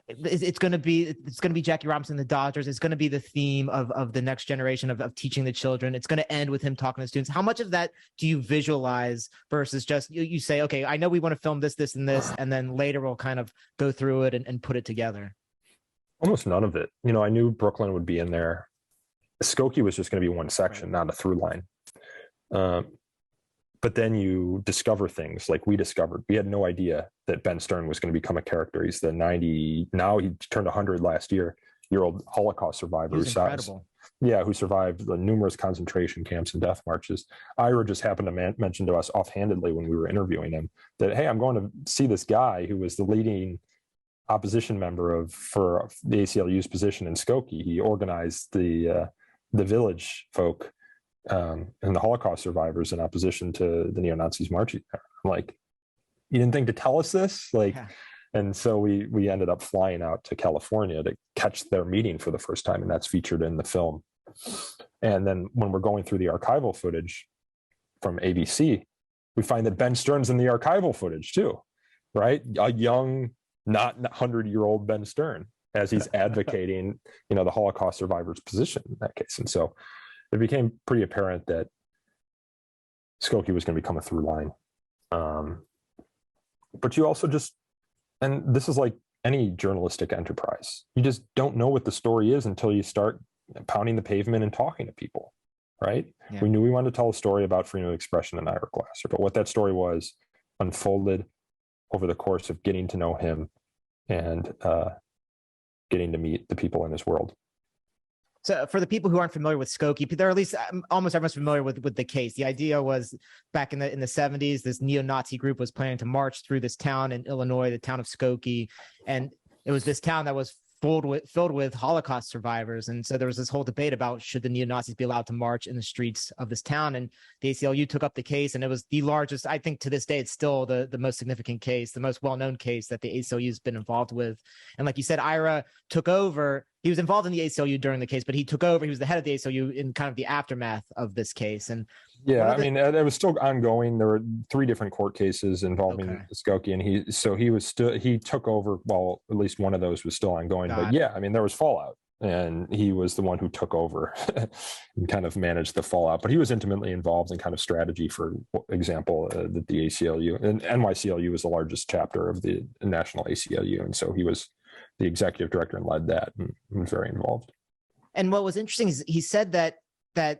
it's going to be Jackie Robinson, the Dodgers. It's going to be the theme of the next generation of teaching the children. It's going to end with him talking to students. How much of that do you visualize versus just you say, okay, I know we want to film this, this, and this, and then later we'll kind of go through it and put it together? Almost none of it. I knew Brooklyn would be in there. Skokie was just going to be one section, not a through line. But then you discover things like we discovered. We had no idea that Ben Stern was going to become a character. He's the 90, now he turned 100 last year-old Holocaust survivor. He was incredible. Who survived the numerous concentration camps and death marches. Ira just happened to mention to us offhandedly when we were interviewing him that, hey, I'm going to see this guy who was the leading opposition member for the ACLU's position in Skokie. He organized the village folk and the Holocaust survivors in opposition to the neo-Nazis marching there. I'm like, you didn't think to tell us this? Like, yeah. And so we ended up flying out to California to catch their meeting for the first time, and that's featured in the film. And then when we're going through the archival footage from ABC, we find that Ben Stern's in the archival footage too, right? A young, not 100-year-old Ben Stern, as he's advocating, the Holocaust survivors' position in that case. And so it became pretty apparent that Skokie was going to become a through line. But you also just, and this is like any journalistic enterprise, you just don't know what the story is until you start pounding the pavement and talking to people, right? Yeah. We knew we wanted to tell a story about freedom of expression and Ira Glasser, but what that story was unfolded over the course of getting to know him and getting to meet the people in his world. So for the people who aren't familiar with Skokie, they're at least almost everyone's familiar with the case. The idea was back in the 70s, this neo-Nazi group was planning to march through this town in Illinois, the town of Skokie. And it was this town that was filled with Holocaust survivors. And so there was this whole debate about should the neo-Nazis be allowed to march in the streets of this town. And the ACLU took up the case, and it was the largest, I think to this day, it's still the most significant case, the most well-known case that the ACLU has been involved with. And like you said, Ira took over. He was involved in the ACLU during the case, but he took over. He was the head of the ACLU in kind of the aftermath of this case. And yeah, it was still ongoing. There were 3 different court cases involving Skokie, and he took over. Well, at least one of those was still ongoing. But yeah, there was fallout, and he was the one who took over and kind of managed the fallout. But he was intimately involved in kind of strategy, for example, the ACLU and NYCLU was the largest chapter of the national ACLU, and so he was the executive director and led that and was very involved. And what was interesting is he said that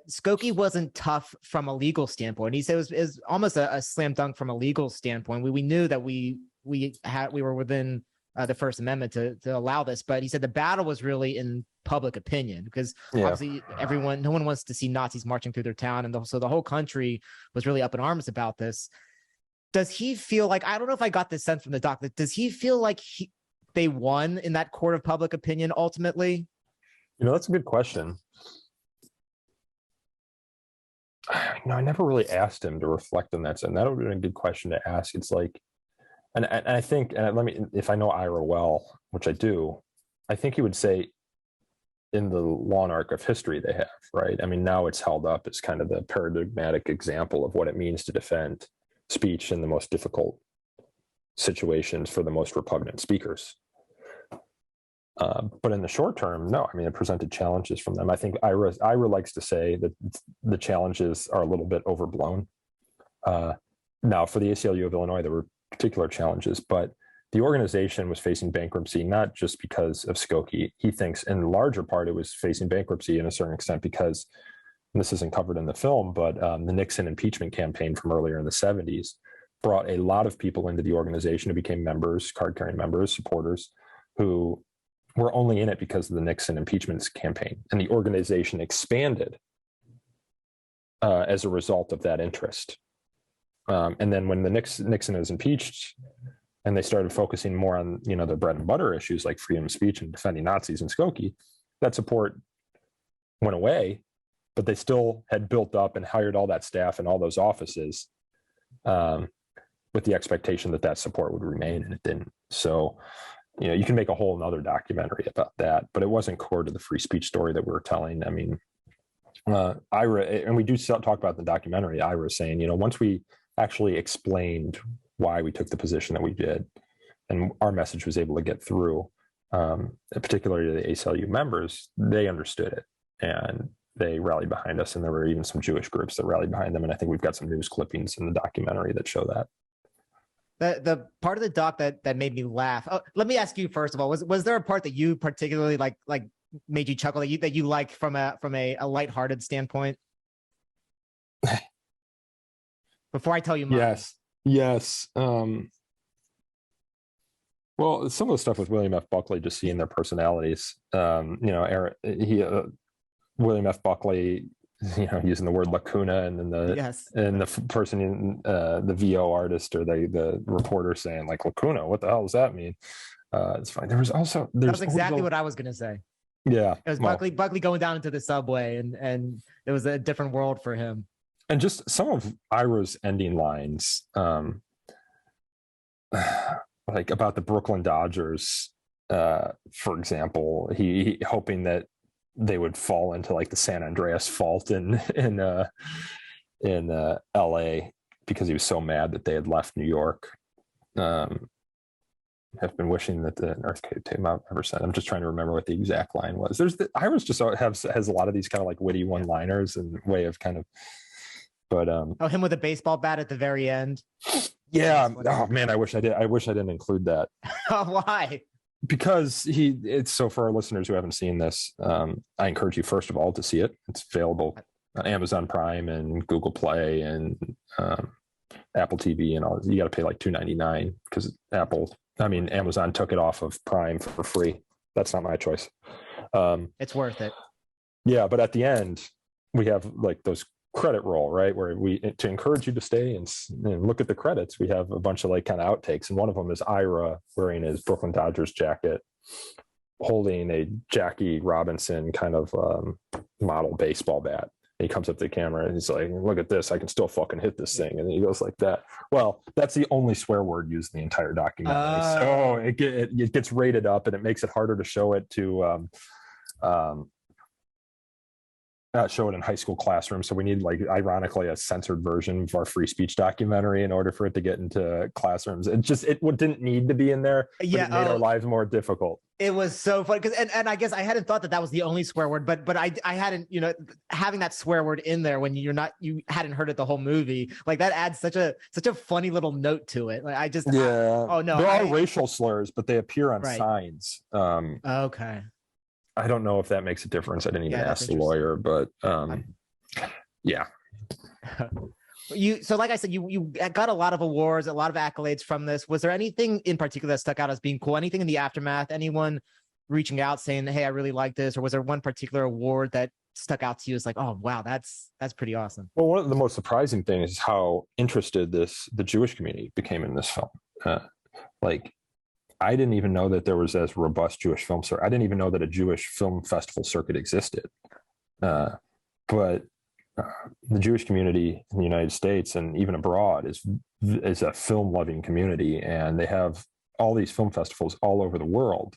Skokie wasn't tough from a legal standpoint. He said it was almost a slam dunk from a legal standpoint. We knew that we were within the First Amendment to allow this, but he said the battle was really in public opinion, because obviously no one wants to see Nazis marching through their town, and so the whole country was really up in arms about this. Does he feel like, I don't know if I got this sense from the doc, does he feel like they won in that court of public opinion ultimately? That's a good question. I never really asked him to reflect on that. And that would have been a good question to ask. It's like, and I think, and if I know Ira well, which I do, I think he would say in the long arc of history they have, right? Now it's held up as kind of the paradigmatic example of what it means to defend speech in the most difficult situations for the most repugnant speakers. But in the short term, no. It presented challenges from them. I think Ira likes to say that the challenges are a little bit overblown. Now, for the ACLU of Illinois, there were particular challenges, but the organization was facing bankruptcy, not just because of Skokie. He thinks in larger part it was facing bankruptcy in a certain extent because, and this isn't covered in the film, but the Nixon impeachment campaign from earlier in the 70s brought a lot of people into the organization who became members, card-carrying members, supporters, who were only in it because of the Nixon impeachment campaign. And the organization expanded as a result of that interest. And then when the Nixon was impeached and they started focusing more on, the bread and butter issues like freedom of speech and defending Nazis in Skokie, that support went away, but they still had built up and hired all that staff and all those offices with the expectation that support would remain, and it didn't. So, you can make a whole nother documentary about that, but it wasn't core to the free speech story that we were telling. Ira, and we do talk about the documentary, Ira saying, once we actually explained why we took the position that we did, and our message was able to get through, particularly to the ACLU members, they understood it and they rallied behind us. And there were even some Jewish groups that rallied behind them. And I think we've got some news clippings in the documentary that show that. The part of the doc that made me laugh. Oh, let me ask you first of all, was there a part that you particularly like made you chuckle that you like from a lighthearted standpoint? Before I tell you mine. Yes. Well, some of the stuff with William F. Buckley, just seeing their personalities. William F. Buckley, using the word lacuna, and then the person in the VO artist or the reporter saying like lacuna, what the hell does that mean? It's fine. That was exactly what I was gonna say. Yeah, it was Buckley going down into the subway, and it was a different world for him. And just some of Ira's ending lines, like about the Brooklyn Dodgers, for example, he hoping that they would fall into like the San Andreas Fault in LA, because he was so mad that they had left New York. Have been wishing that the earthquake came out ever since. I'm just trying to remember what the exact line was. Ira's just has a lot of these kind of like witty one-liners and way of kind of, but him with a baseball bat at the very end. Yeah. Oh man, I wish I didn't include that. Why? Because it's so, for our listeners who haven't seen this, I encourage you first of all to see it. It's available on Amazon Prime and Google Play and Apple TV and all. You got to pay like $2.99 because Amazon took it off of Prime for free. That's not my choice. It's worth it. Yeah, but at the end we have like those credit roll, right, where to encourage you to stay and look at the credits, we have a bunch of like kind of outtakes, and one of them is Ira wearing his Brooklyn Dodgers jacket, holding a Jackie Robinson kind of model baseball bat. And he comes up to the camera and he's like, look at this, I can still fucking hit this thing. And he goes like that. Well, that's the only swear word used in the entire documentary. So it gets rated up, and it makes it harder to show it to show it in high school classrooms. So we need, like, ironically, a censored version of our free speech documentary in order for it to get into classrooms. It didn't need to be in there, but it made our lives more difficult. It was so fun because, and I guess I hadn't thought that was the only swear word, but I hadn't, having that swear word in there when you hadn't heard it the whole movie, like that adds such a funny little note to it. Like there are racial slurs, but they appear on signs. Okay. I don't know if that makes a difference. I didn't even ask the lawyer, but yeah. So like I said, you got a lot of awards, a lot of accolades from this. Was there anything in particular that stuck out as being cool? Anything in the aftermath? Anyone reaching out saying, "Hey, I really like this," or was there one particular award that stuck out to you as like, "Oh, wow, that's pretty awesome"? Well, one of the most surprising things is how interested the Jewish community became in this film. I didn't even know that there was as robust Jewish film circuit. I didn't even know that a Jewish film festival circuit existed. But the Jewish community in the United States and even abroad is a film-loving community, and they have all these film festivals all over the world.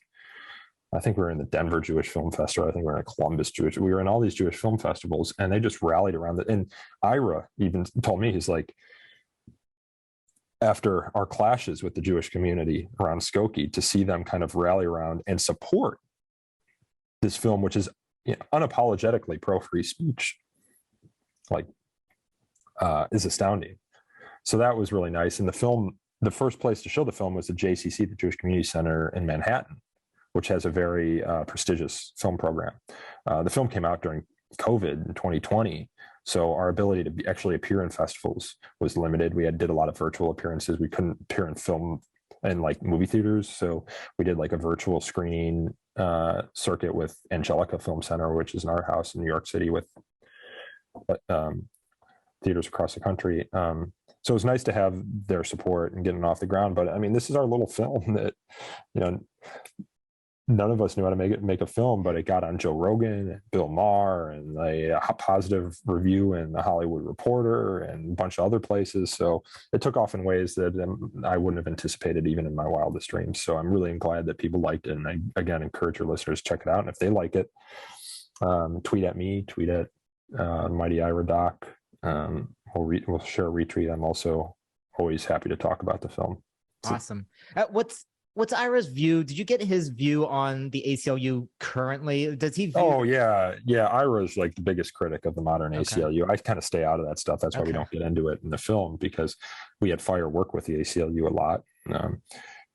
I think we were in the Denver Jewish Film Festival. I think we were in Columbus Jewish. We were in all these Jewish film festivals, and they just rallied around it. And Ira even told me, he's like, after our clashes with the Jewish community around Skokie, to see them kind of rally around and support this film, which is unapologetically pro-free speech, is astounding. So that was really nice. And the first place to show the film was the JCC, the Jewish Community Center in Manhattan, which has a very prestigious film program. The film came out during COVID in 2020. So our ability to actually appear in festivals was limited. We did a lot of virtual appearances. We couldn't appear in film in like movie theaters. So we did like a virtual screening circuit with Angelica Film Center, which is an art house in New York City with theaters across the country. So it was nice to have their support and getting off the ground. But I mean, this is our little film that, none of us knew how to make a film, but it got on Joe Rogan and Bill Maher and a positive review in the Hollywood Reporter and a bunch of other places. So it took off in ways that I wouldn't have anticipated even in my wildest dreams. So I'm really glad that people liked it. And I, again, encourage your listeners to check it out. And if they like it, tweet at me, tweet at Mighty Ira Doc. We'll share a retweet. I'm also always happy to talk about the film. Awesome. What's Ira's view? Did you get his view on the ACLU currently? Does he view? Oh, yeah. Ira is like the biggest critic of the modern ACLU. I kind of stay out of that stuff. That's why we don't get into it in the film, because we had Fire work with the ACLU a lot.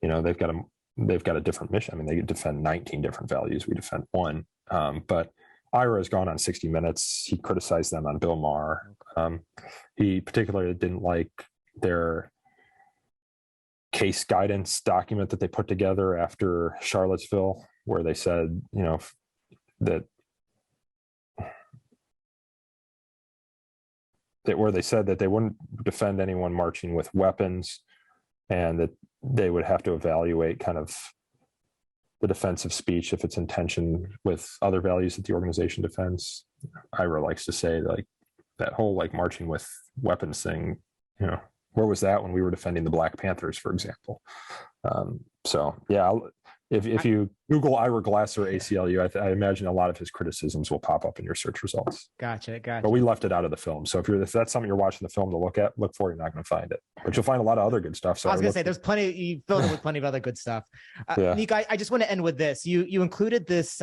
They've got they've got a different mission. I mean, they defend 19 different values. We defend one. But Ira has gone on 60 Minutes. He criticized them on Bill Maher. He particularly didn't like their case guidance document that they put together after Charlottesville, where they said, that where they said that they wouldn't defend anyone marching with weapons, and that they would have to evaluate kind of the defense of speech if it's in tension with other values that the organization defends. Ira likes to say, like, that whole like marching with weapons thing, where was that when we were defending the Black Panthers, for example? So yeah, if you Google Ira Glasser ACLU, I imagine a lot of his criticisms will pop up in your search results. Gotcha. But we left it out of the film. So if that's something you're watching the film to look for, you're not going to find it. But you'll find a lot of other good stuff. So I was going to say, there's plenty. You filled it with plenty of other good stuff. Nico, I just want to end with this. You included this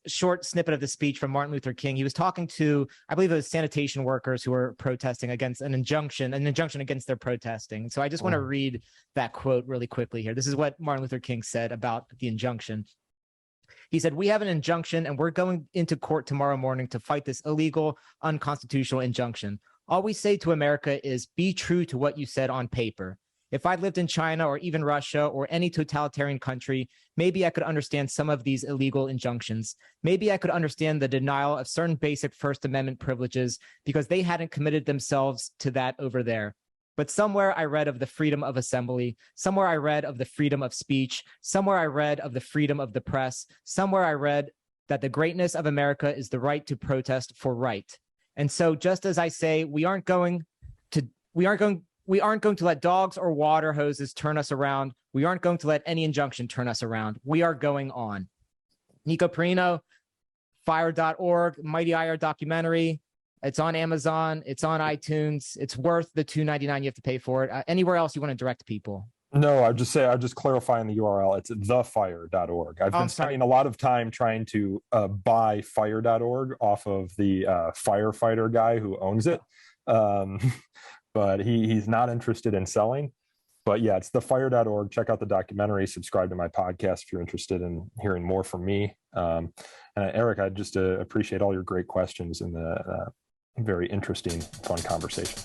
short snippet of the speech from Martin Luther King. He was talking to, I believe it was sanitation workers who were protesting against an injunction against their protesting. So I just want to read that quote really quickly here. This is what Martin Luther King said about the injunction. He said, "We have an injunction and we're going into court tomorrow morning to fight this illegal, unconstitutional injunction. All we say to America is be true to what you said on paper. If I lived in China or even Russia or any totalitarian country, maybe I could understand some of these illegal injunctions. Maybe I could understand the denial of certain basic First Amendment privileges because they hadn't committed themselves to that over there. But somewhere I read of the freedom of assembly. Somewhere I read of the freedom of speech. Somewhere I read of the freedom of the press. Somewhere I read that the greatness of America is the right to protest for right. And so just as I say, we aren't going to let dogs or water hoses turn us around. We aren't going to let any injunction turn us around. We are going on." Nico Perrino, fire.org, Mighty Ira documentary. It's on Amazon. It's on iTunes. It's worth the $2.99 you have to pay for it. Anywhere else you want to direct people? No, I'll just clarifying the URL. It's thefire.org. I've been spending a lot of time trying to buy fire.org off of the firefighter guy who owns it. But he's not interested in selling. But yeah, it's thefire.org. Check out the documentary. Subscribe to my podcast if you're interested in hearing more from me. And Eric, I just appreciate all your great questions and the very interesting, fun conversation.